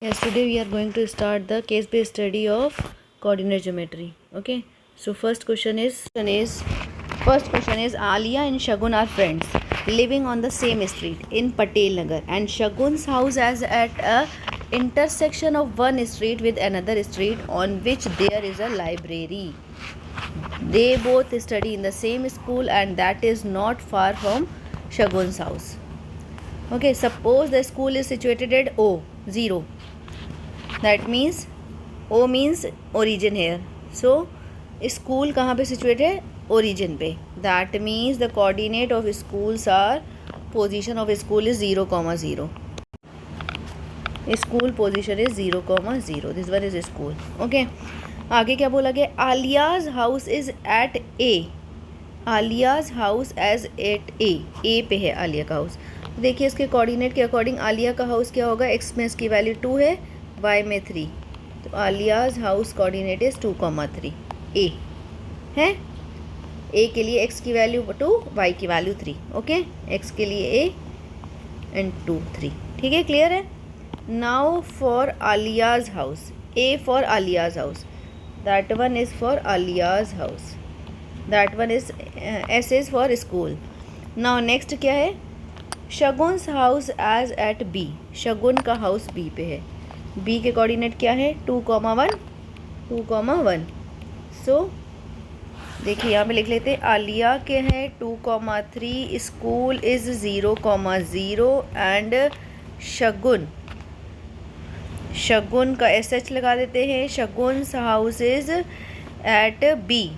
Yes, today we are going to start the case-based study of coordinate geometry. Okay. So first question is Alia and Shagun are friends living on the same street in Patel Nagar, and Shagun's house is at a intersection of one street with another street on which there is a library. They both study in the same school and that is not far from Shagun's house. Okay, suppose the school is situated at O, 0. That means O means origin here. So school कहाँ पे situate है? Origin पे. That means the coordinate of schools are, position of school is 0, 0. School position is 0, 0. This one is school. Okay. आगे क्या बोला गया? Alia's house is at A. Alia's house as at A. A पे है आलिया का house. देखिए इसके coordinate के अकॉर्डिंग आलिया का हाउस क्या होगा? एक्स में इसकी वैल्यू 2 है, वाई में 3. तो आलियाज हाउस कोऑर्डिनेट इज 2, 3. ए है, ए के लिए एक्स की वैल्यू 2, वाई की वैल्यू 3. ओके, एक्स के लिए ए एंड 2, 3. ठीक है, क्लियर है. Now for Aliya's house, A for Aliya's house, that one is for Aliya's house, that one is, S is for school. Now next क्या है? Shagun's house is at B. Shagun का house B पे है. बी के कोऑर्डिनेट क्या है? 2, 1, 2, 1. सो देखिए यहाँ पे लिख लेते हैं. आलिया के हैं 2, 3. स्कूल इज़ 0, 0 एंड शगुन का SH लगा देते हैं. Shagun's house is at B.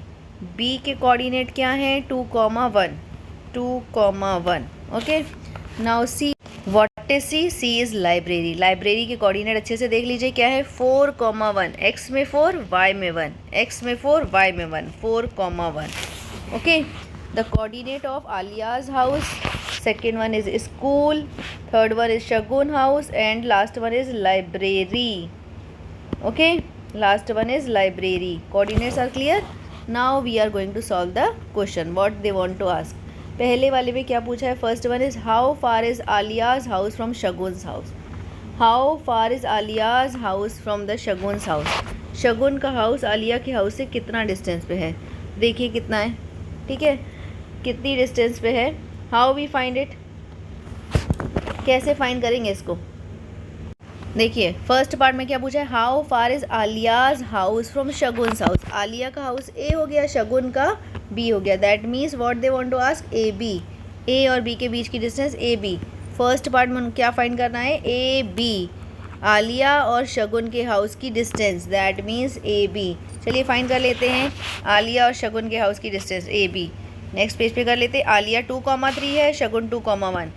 B के कोऑर्डिनेट क्या हैं? 2, 1, 2, 1. Okay. Now C, what is C? C is library. Library के कोऑर्डिनेट अच्छे से देख लीजिए क्या है? 4, 1. एक्स में 4, वाई में 1. एक्स में 4, वाई में 1. 4, 1. Okay. The coordinate of Aliya's house, second one is school, third one is Shagun house and last one is library. Okay, last one is library. Coordinates are clear. Now we are going to solve the question what they want to ask. पहले वाले में क्या पूछा है? First one is how far is Aliya's house from Shagun's house. How far is Aliya's house from the शगुन्स house. शगुन का house Alia के house से कितना डिस्टेंस पे है? देखिए कितना है. ठीक है, कितनी डिस्टेंस पे है? हाउ वी फाइंड इट, कैसे फाइंड करेंगे इसको? देखिए फर्स्ट पार्ट में क्या पूछा है? How far is Aliya's house from Shagun's house. Aliya का हाउस ए हो गया, शगुन का बी हो गया. That means what they want to ask? A B. A और बी के बीच की distance A B. First part में क्या फाइंड करना है? A B. आलिया और शगुन के हाउस की distance, that means A B. चलिए फाइंड कर लेते हैं आलिया और शगुन के हाउस की distance A B. Next page पे कर लेते हैं. आलिया 2, 3 है, Shagun 2, 1.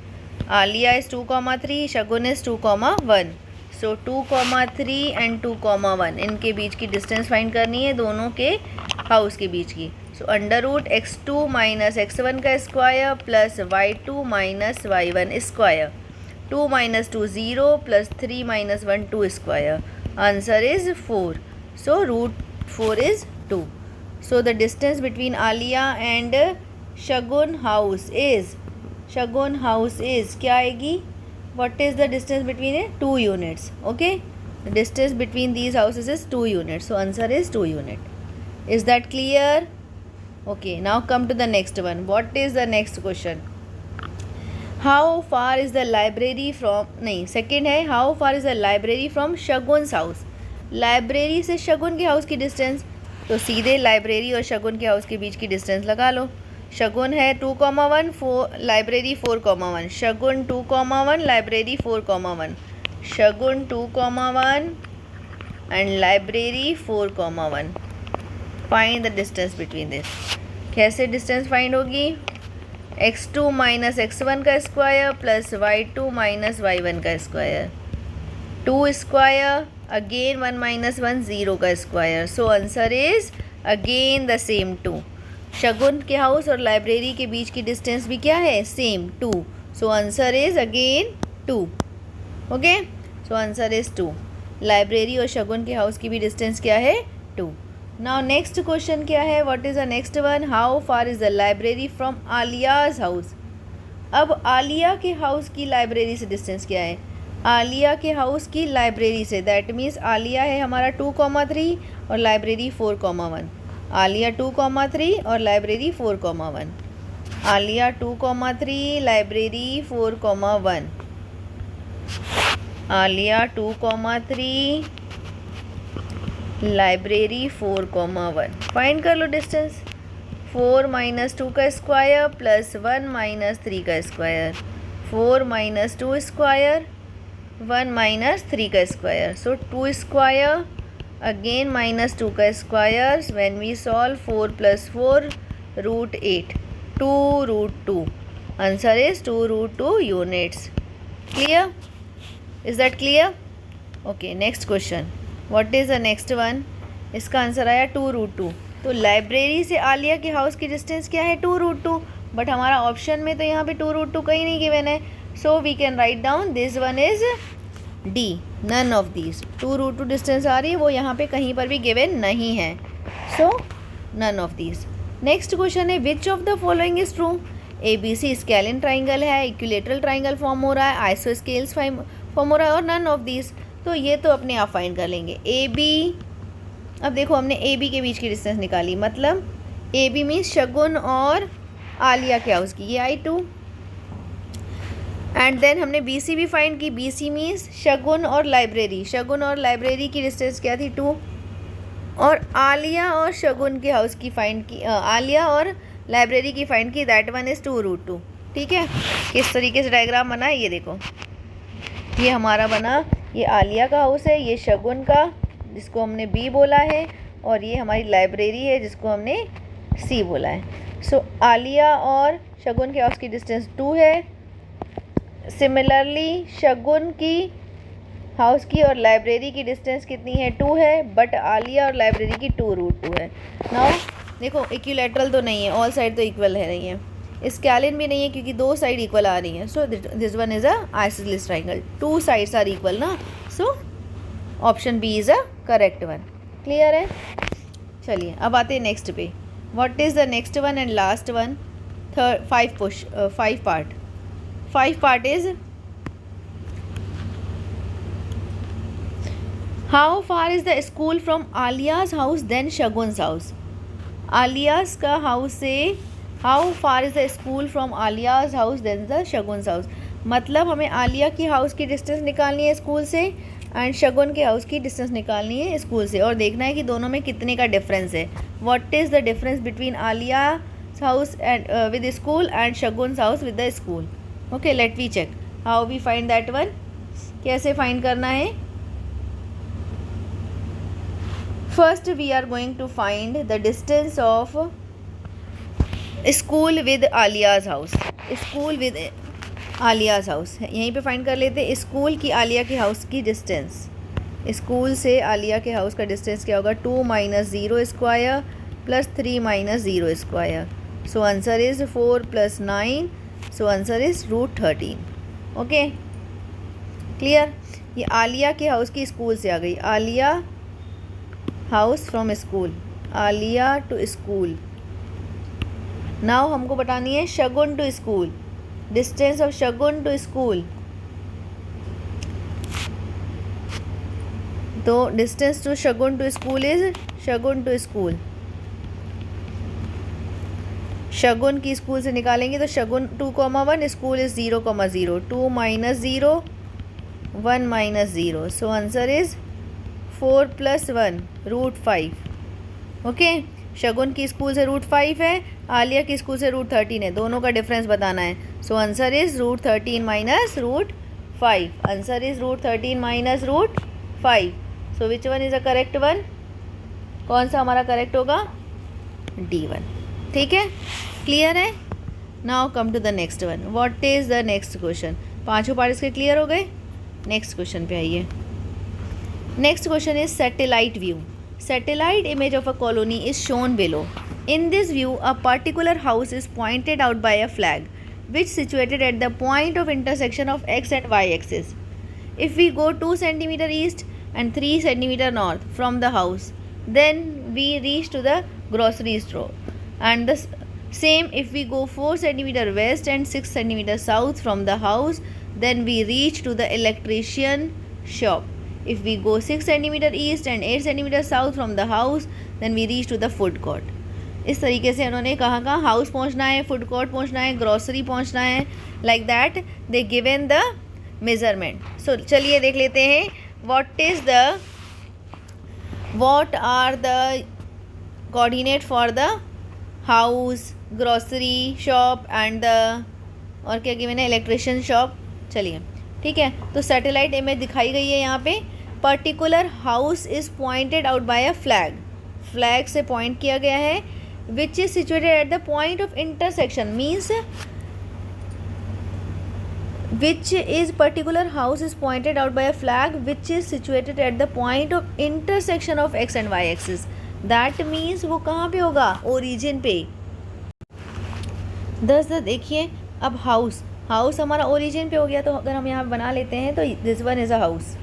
Aliya is 2, 3, Shagun is 2, 1. So 2, 3 and 2, 1, इनके बीच की डिस्टेंस फाइंड करनी है, दोनों के हाउस के बीच की. So under root x2 minus x1 का square plus y2 minus y1 square. 2 minus 2 0 plus 3 minus 1 2 square. Answer is 4. So root 4 is 2. So the distance between Aliya and Shagun house is, Shagun house is क्या आएगी? What is the distance between it? 2 units. Okay, the distance between these houses is 2 units. So answer is 2 unit. Is that clear? Okay, now come to the next one. What is the next question? How far is the library from, नहीं second है, how far is the library from शगुन्स house. Library से शगुन के house की distance, तो सीधे library और शगुन के house के बीच की डिस्टेंस लगा लो. शगुन है 2, 1, 4, library 4, 1. Shagun 2, 1, library 4, 1. Shagun 2, 1 and library 4, 1. Find the distance between this. कैसे डिस्टेंस फाइंड होगी? x2 माइनस x1 का square plus y2 minus y1 का स्क्वायर. 2 स्क्वायर, अगेन 1 माइनस 1 0 का square. So answer is again the same 2. शगुन के house और library के बीच की डिस्टेंस भी क्या है? Same 2. So answer is again 2. Okay, so answer is 2. Library और शगुन के हाउस की भी डिस्टेंस क्या है? 2. नाउ नेक्स्ट क्वेश्चन क्या है? What is the next one? How far is the library from Aliya's house. अब आलिया के हाउस की लाइब्रेरी से डिस्टेंस क्या है? आलिया के हाउस की लाइब्रेरी से, दैट मीन्स आलिया है हमारा 2,3 और लाइब्रेरी 4,1। आलिया 2,3 और library 4,1। Alia 2,3 library 4,1। Alia 2,3 library 4,1। Find कर लो डिस्टेंस। 4 - 2 का स्क्वायर प्लस 1 - 3 का स्क्वायर, 4 - 2 स्क्वायर, 1 - 3 का स्क्वायर, सो 2 स्क्वायर अगेन -2 का square. When we solve 4 + 4 √8, 2 √2। Answer is 2 √2 units. Clear? Is that clear? Okay, next question. What is the next one? इसका answer आया 2 √2। तो library से आलिया के हाउस की डिस्टेंस क्या है? 2 √2। बट हमारा ऑप्शन में तो यहाँ पे 2 √2 कहीं नहीं गिवन है, so we can write down this one is D, none of these. 2 √2 distance आ रही है, वो यहाँ पे कहीं पर भी गिवन नहीं है, so none of these. Next question है which of the following is true? ABC scalene triangle है, इक्विलेटरल ट्राइंगल फॉर्म हो रहा है, आइसोस्केल्स फॉर्म हो रहा है, और नन ऑफ दीज। तो ये तो अपने आप फाइंड कर लेंगे। AB, अब देखो हमने AB के बीच की डिस्टेंस निकाली, मतलब AB मीन्स शगुन और आलिया के हाउस की, ये आई 2। एंड देन हमने BC भी फाइंड की, BC मीन्स शगुन और लाइब्रेरी, शगुन और लाइब्रेरी की डिस्टेंस क्या थी? 2। और आलिया और शगुन के हाउस की फाइंड की, आलिया और लाइब्रेरी की फाइंड की, दैट वन इज़ 2 √2। ठीक है, किस तरीके से डायग्राम बना है ये देखो, ये हमारा बना, ये आलिया का हाउस है, ये शगुन का जिसको हमने B बोला है, और ये हमारी लाइब्रेरी है जिसको हमने C बोला है। सो आलिया और शगुन के हाउस की डिस्टेंस 2 है। सिमिलरली शगुन की हाउस की और लाइब्रेरी की डिस्टेंस कितनी है? 2 है, बट आलिया और लाइब्रेरी की 2 √2 है। नाउ देखो इक्विलेटरल तो नहीं है, ऑल साइड तो इक्वल है नहीं है, स्केलिन भी नहीं है क्योंकि 2 साइड इक्वल आ रही हैं, so this one is a isosceles triangle, 2 sides are equal ना, so option B is a correct one. Clear है? चलिए अब आते हैं नेक्स्ट पे। What is the next one and last one? 5 part. 5 part is how far is the school from Aliya's house then Shagun's house? Aliya's का house से how far is the school from Aliya's house then the शगुन्स house, मतलब हमें आलिया की house की distance निकालनी है school से, and शगुन के हाउस की डिस्टेंस निकालनी है स्कूल से, और देखना है कि दोनों में कितने का डिफरेंस है। What is the difference between Aliya house and with school and Shagun's house with the school? Okay, let we check how we find that one. कैसे फाइंड करना है? First we are going to find the distance of school with Aliya's house. School with Aliya's house यहीं पे find कर लेते हैं। School की आलिया के हाउस की डिस्टेंस, स्कूल से आलिया के हाउस का डिस्टेंस क्या होगा? 2 - 0 square plus 3 - 0 square, so answer is 4 + 9, so answer is √13। Okay, clear? ये आलिया के हाउस की स्कूल से आ गई, Aliya house from school, Aliya to school. Now हमको बतानी है Shagun to school, distance of Shagun to school. तो distance to Shagun to school is Shagun to school, Shagun की स्कूल से निकालेंगे तो Shagun 2,1, school is 0,0, 2 - 0 1 - 0, so answer is 4 + 1 √5। Okay, शगुन की स्कूल से √5 है, आलिया की स्कूल से √13 है, दोनों का डिफरेंस बताना है, so answer is √13 - √5। Answer is √13 - √5, so which one is a correct one? कौन सा हमारा करेक्ट होगा? D1। ठीक है, क्लियर है? Now come to the next one. What is the next question? पांचों पार्ट इसके क्लियर हो गए? नेक्स्ट क्वेश्चन पे आइए। Next question is satellite view. Satellite image of a colony is shown below. In this view, a particular house is pointed out by a flag, which is situated at the point of intersection of x and y axis. If we go 2 cm east and 3 cm north from the house, then we reach to the grocery store. And the same if we go 4 cm west and 6 cm south from the house, then we reach to the electrician shop. If we go 6 centimeter east and 8 centimeter south from the house, then we reach to the food court. इस तरीके से उन्होंने कहाँ कहाँ house पहुँचना है, food court पहुँचना है, ग्रॉसरी पहुँचना है, like that they given the measurement. So चलिए देख लेते हैं what are the coordinate for the house, grocery shop and the और क्या गिवन है, इलेक्ट्रिशियन शॉप. चलिए ठीक है. तो सैटेलाइट इमेज दिखाई गई है यहाँ पे. Particular house is pointed out by a flag. Flag से पॉइंट किया गया है. Which is situated at the point of intersection means which is particular house is pointed out by a flag which is situated at the point of intersection of x and y axis. That means वो कहाँ पे होगा, origin पे. दस देखिए अब house हमारा origin पे हो गया. तो अगर हम यहाँ बना लेते हैं तो this one is a house.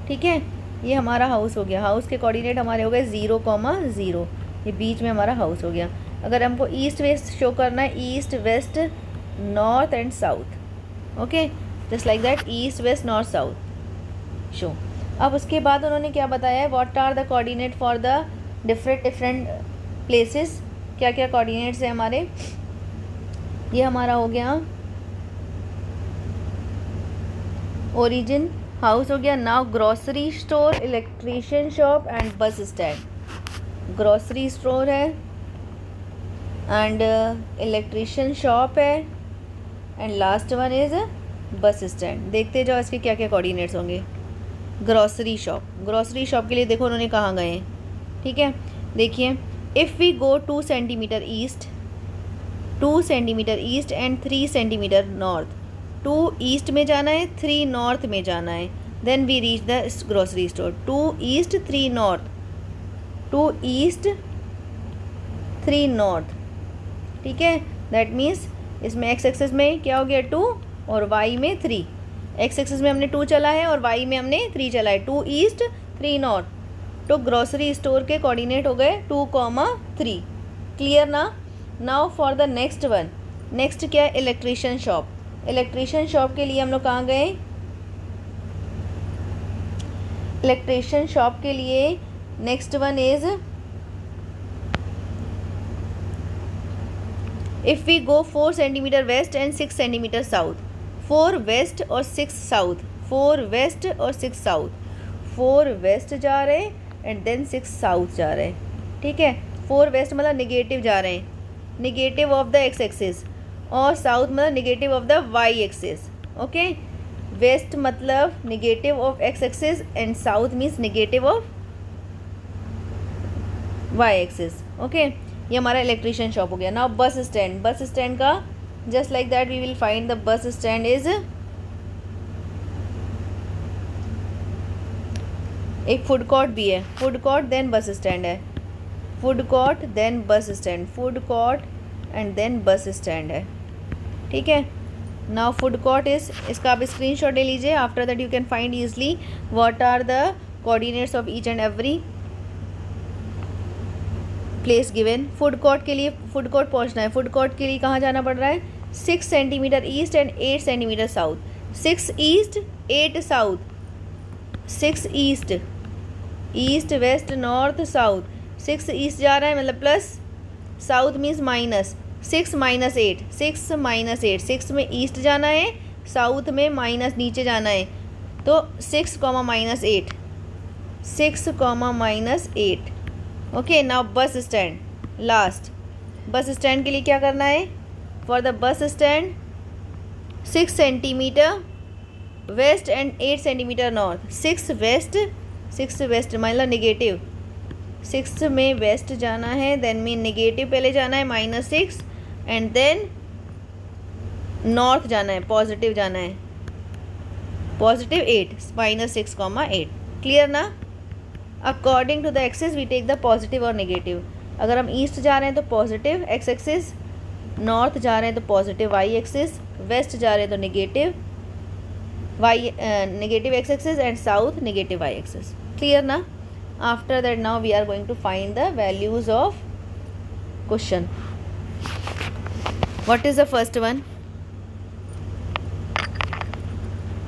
ठीक है, ये हमारा हाउस हो गया. हाउस के कोऑर्डिनेट हमारे हो गए 0,0. ये बीच में हमारा हाउस हो गया. अगर हमको ईस्ट वेस्ट शो करना है, east west north and south. Okay, just like that, east west north south show. अब उसके बाद उन्होंने क्या बताया है, what are the coordinate for the different places. क्या क्या कोऑर्डिनेट्स हैं हमारे. ये हमारा हो गया ओरिजिन, हाउस हो गया. Now grocery store, electrician shop and bus stand. Grocery store है एंड इलेक्ट्रिशियन शॉप है and last one is bus stand. देखते जाओ इसके क्या क्या कोऑर्डिनेट्स होंगे. ग्रॉसरी शॉप के लिए देखो उन्होंने कहाँ गए हैं. ठीक है, देखिए if we go 2 centimetre east and 3 centimetre north. 2 east में जाना है, 3 नॉर्थ में जाना है. Then we reach the grocery store. 2 east 3 north, 2 east 3 north. ठीक है, दैट मीन्स इसमें एक्स एक्सिस में क्या हो गया 2 और वाई में 3. एक्स एक्सिस में हमने 2 चला है और वाई में हमने 3 चला है. 2 ईस्ट 3 नॉर्थ. तो ग्रॉसरी स्टोर के कोऑर्डिनेट हो गए 2,3. क्लियर ना. Now for the next one. Next क्या है, इलेक्ट्रिशियन शॉप. इलेक्ट्रिशियन शॉप के लिए हम लोग कहाँ गए. इलेक्ट्रिशियन शॉप के लिए next one is if we go 4 centimetre west and 6 centimetre south. 4 west और 6 साउथ. 4 वेस्ट और 6 साउथ. 4 वेस्ट जा रहे हैं एंड देन 6 साउथ जा रहे हैं. ठीक है, 4 वेस्ट मतलब निगेटिव जा रहे हैं, negative of the X axis, और साउथ मतलब negative of the Y axis. Okay, west मतलब negative of X axis and south means negative of Y axis. Okay, ये हमारा इलेक्ट्रिशियन शॉप हो गया. नाउ बस स्टैंड का just like that we will find the bus stand is एक food court भी है. Food court then bus stand है. Food court then bus stand. Food court and then bus stand है. ठीक है, now food court is, इसका आप screenshot ले लीजिए. After that you can find easily what are the coordinates of each and every place given. Food court के लिए food court पहुंचना है. फूड कोर्ट के लिए कहाँ जाना पड़ रहा है, 6 centimetre east and 8 centimetre south. 6 east 8 south. 6 east, east west north south. 6 east जा रहा है मतलब plus, south means minus. 6 minus 8, 6 minus 8. 6 में ईस्ट जाना है, साउथ में माइनस नीचे जाना है. तो 6 minus 8, 6 minus 8. Okay, now bus stand last. Bus stand के लिए क्या करना है, for the bus stand 6 centimetre west and 8 centimetre north. 6 west मतलब निगेटिव. 6 में वेस्ट जाना है, देन मीन निगेटिव पहले जाना है -6 एंड देन नॉर्थ जाना है, पॉजिटिव जाना है, पॉजिटिव 8 -6,8. क्लियर ना. According to the axis we take the positive और नेगेटिव. अगर हम ईस्ट जा रहे हैं तो पॉजिटिव एक्स एक्सिस, नॉर्थ जा रहे हैं तो पॉजिटिव वाई एक्सिस, वेस्ट जा रहे हैं तो negative Y negative X axis and south negative Y axis. Clear ना. After that now we are going to find the values of question. What is the first one.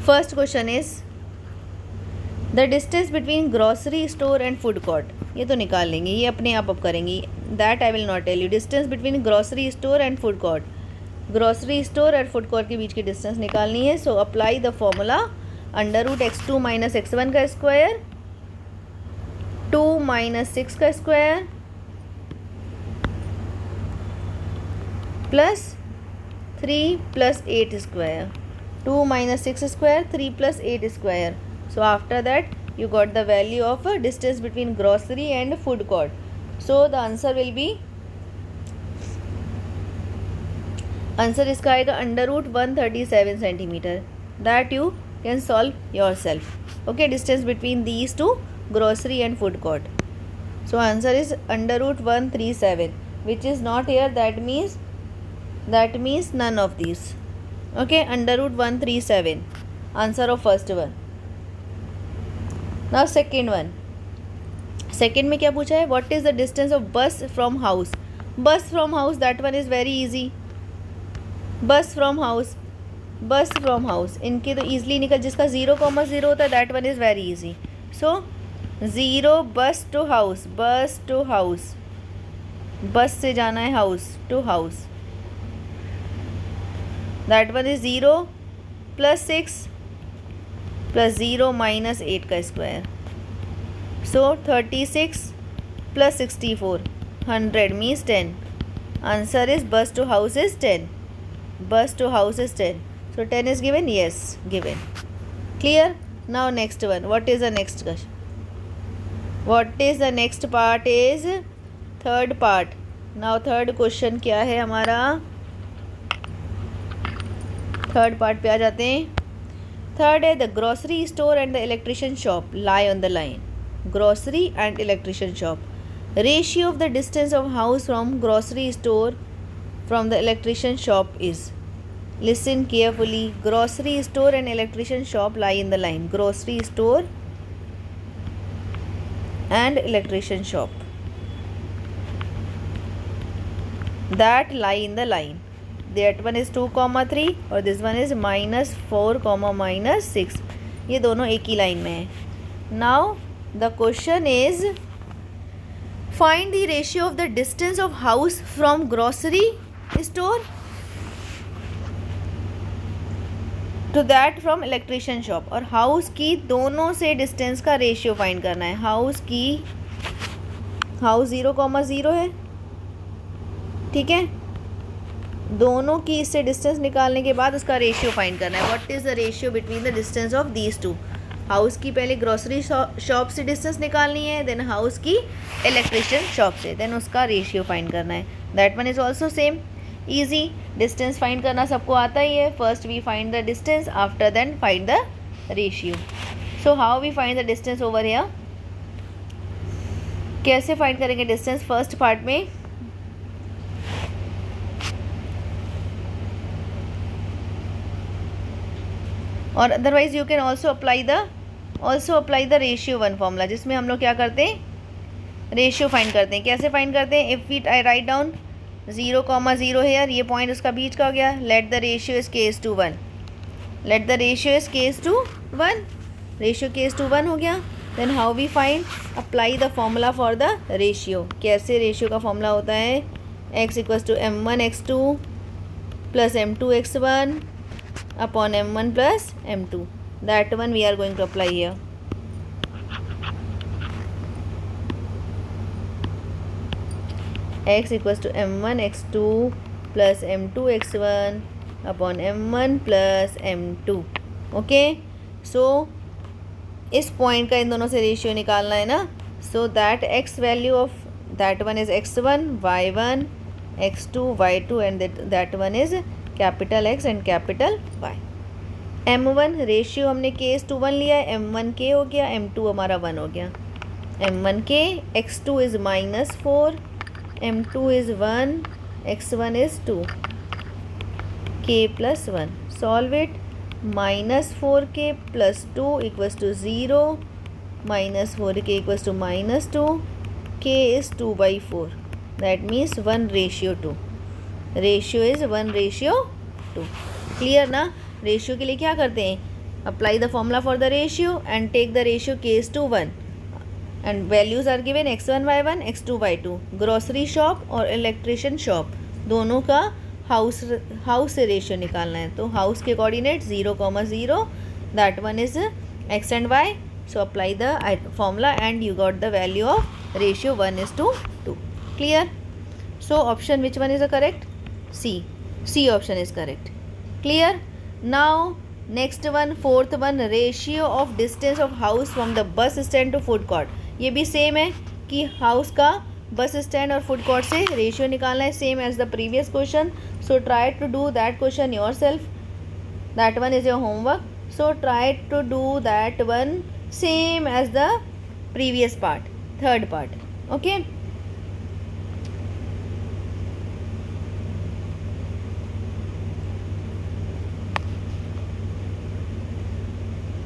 First question is the distance between grocery store and food court. ये तो निकाल लेंगे, ये अपने आप करेंगी. That I will not tell you. Distance between grocery store and food court. Grocery store और food court के बीच की डिस्टेंस निकालनी है. सो apply the formula √x2 - x1 का स्क्वायर 2 - 6 का square plus 3 + 8 square. 2 - 6 square 3 + 8 square. So after that you got the value of distance between grocery and food court. So the answer will be, answer इसका आएगा √137 centimeter. That you can solve yourself. Okay, distance between these two, grocery and food court. So answer is √137, which is not here. That means none of these. Okay, √137 answer of first one. Now second one. Second में क्या पूछा है? What is the distance of bus from house? Bus from house, that one is very easy. Bus from house इनके तो easily निकल, जिसका 0,0 होता है that one is very easy. So 0 bus to house, बस से जाना है house to house. That one is 0 + 6 + 0 - 8 का square. So 36 + 64, 100 means 10. Answer is bus to house is 10. Bus to house is 10. So 10 is given? Yes, given. Clear? Now next one. What is the next question? What is the next part is third part. Now third question क्या है हमारा? Third part पे आ जाते हैं. Third है the grocery store and the electrician shop lie on the line. Grocery and electrician shop. Ratio of the distance of house from grocery store from the electrician shop is. Listen carefully. Grocery store and electrician shop lie in the line. Grocery store and electrician shop that lie in the line. That one is 2,3 और this one is -4, -6. ये दोनों एक ही line में है. Now the question is find the ratio of the distance of house from grocery store to that from electrician shop. और house की दोनों से distance का ratio find करना है. house 0,0 है, ठीक है. दोनों की इससे डिस्टेंस निकालने के बाद उसका रेशियो फाइंड करना है. What is the ratio between the distance of these two. House की पहले ग्रोसरी शॉप से डिस्टेंस निकालनी है, देन हाउस की इलेक्ट्रिशियन शॉप से, देन उसका रेशियो फाइंड करना है. That one is also same easy. Distance find करना सबको आता ही है. First we find the distance, after then find the ratio. So how we find the distance over here. कैसे फाइंड करेंगे डिस्टेंस फर्स्ट पार्ट में. और otherwise you can also apply the ratio one formula, जिसमें हम लोग क्या करते हैं, रेशियो फाइंड करते हैं. कैसे फाइंड करते हैं. If we I write down 0,0 here, ये पॉइंट उसका बीच का हो गया. Let the ratio is K:1. Let the ratio is K:1. Ratio K:1 हो गया. Then how we find, apply the formula for the ratio. कैसे रेशियो का फॉर्मूला होता है. x = m1x2 + m2x1 upon m1 plus m2. That one we are going to apply here. x = m1x2 plus m2x1 upon m1 plus m2. Okay, so इस point का इन दोनों से ratio निकालना है ना. So that x value of that one is x1, y1, x2, y2 and that one is capital X and capital Y. m1 ratio हमने K:1 लिया है. m1K हो गया, m2 हमारा 1 हो गया. m1K, x2 is -4, m2 is 1, x1 is 2, K + 1. Solve it. -4K + 2 = 0, -4K = -2, K is 2/4. That means 1:2. Ratio is 1:2. Clear ना. Ratio के लिए क्या करते हैं, apply the formula for the ratio and take the ratio case to 1 and values are given x1 y1 x2 y2. Grocery shop और electrician shop दोनों का house से रेशियो निकालना है. तो हाउस के coordinate 0,0, that one is x and y. So apply the formula and you got the value of ratio 1:2. Clear? So option which one is a correct? C option is correct. Clear? Now next one, fourth one, ratio of distance of house from the bus stand to food court. ये भी same है कि house का bus stand और food court से ratio निकालना है, same as the previous question. So try to do that question yourself. That one is your homework. So try to do that one same as the previous part, third part. Okay.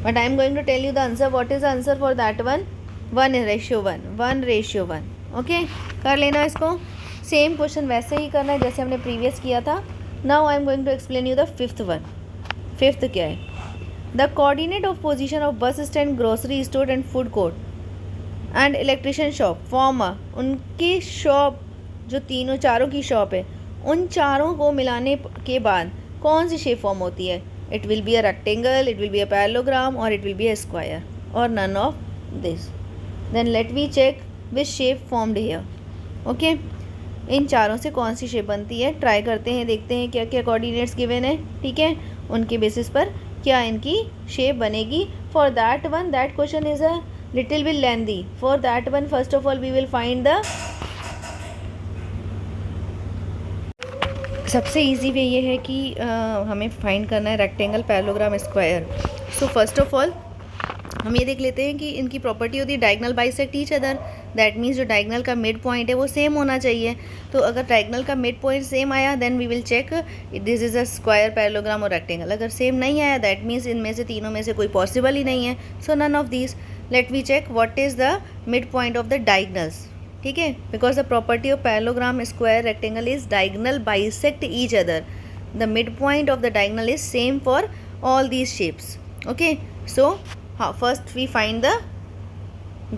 But I am going to tell you the answer. What is the answer for that one? 1:1. Okay, कर लेना इसको. Same question वैसे ही करना है जैसे हमने previous किया था. Now I am going to explain you the fifth one. Fifth क्या है? The coordinate of position of bus stand, grocery store and food court and electrician shop form उनकी शॉप जो तीनों चारों की शॉप है, उन चारों को मिलाने के बाद कौन सी शेप फॉर्म होती है? It will be a rectangle, it will be a parallelogram, or it will be a square, or none of this. Then let me check which shape formed here. Okay, इन चारों से कौन सी shape बनती है try करते हैं, देखते हैं क्या क्या कोऑर्डिनेट्स गिवन है. ठीक है, उनके बेसिस पर क्या इनकी शेप बनेगी. For that one, that question is a little bit lengthy. For that one first of all we will find the सबसे इजी वे ये है कि हमें फाइंड करना है rectangle, parallelogram, square. So first of all हम ये देख लेते हैं कि इनकी प्रॉपर्टी होती है diagonal bisect each other. That means जो डायगोनल का मिड पॉइंट है वो सेम होना चाहिए. तो अगर डायगोनल का मिड पॉइंट सेम आया then we will check this is a square, parallelogram और रेक्टेंगल. अगर सेम नहीं आया दैट मीन्स इनमें से तीनों में से कोई पॉसिबल ही नहीं है. So none of these. Let we check what is the mid point of the diagonals. ठीक है, because the property of parallelogram, square, rectangle is diagonal bisect each other. The mid point of the diagonal is same for all these shapes. Okay, so first we find the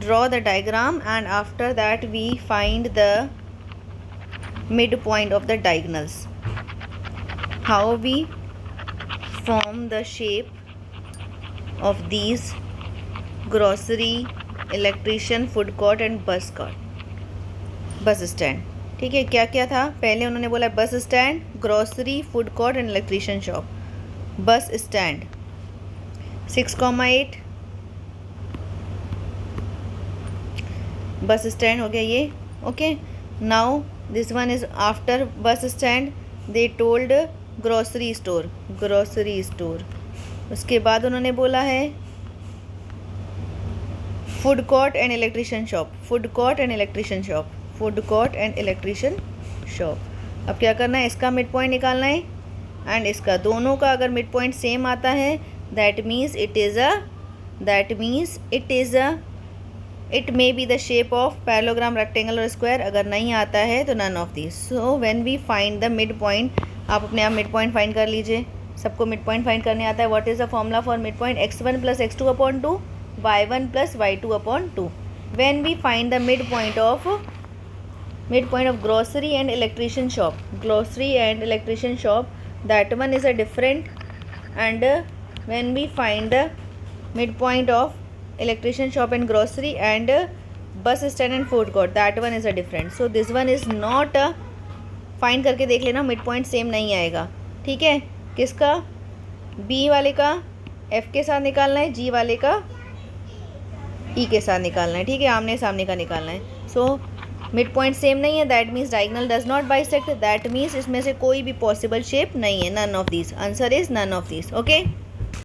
draw the diagram and after that we find the midpoint of the diagonals. How we form the shape of these grocery, electrician, food court and bus stand. ठीक है, क्या क्या था? पहले उन्होंने बोला बस stand, grocery, food court and electrician shop. Bus stand 6,8 bus stand हो गया ये. Okay, now this one is after bus stand. They told grocery store. उसके बाद उन्होंने बोला है food court and electrician shop. अब क्या करना है? इसका मिड पॉइंट निकालना है एंड इसका. दोनों का अगर मिड पॉइंट सेम आता है that means it may be the shape of parallelogram, rectangle और स्क्वायर. अगर नहीं आता है तो none of this. So when we find the mid point, आप अपने आप मिड पॉइंट फाइंड कर लीजिए. सबको मिड पॉइंट फाइंड करने आता है. What is the formula for mid point? x1 + x2/2, y1 + y2/2. When we find the mid point of grocery and electrician shop, that one is a different. And when we find the midpoint of electrician shop and grocery and bus stand and food court, that one is a different. So this one is not a find करके देख लेना, midpoint same नहीं आएगा. ठीक है, किसका? B वाले का F के साथ निकालना है, G वाले का E के साथ निकालना है. ठीक है, आमने सामने का निकालना है. सो मिड पॉइंट सेम नहीं है, that means diagonal does not bisect. That means इसमें से कोई भी पॉसिबल शेप नहीं है. None of this. Answer is none of this. Okay.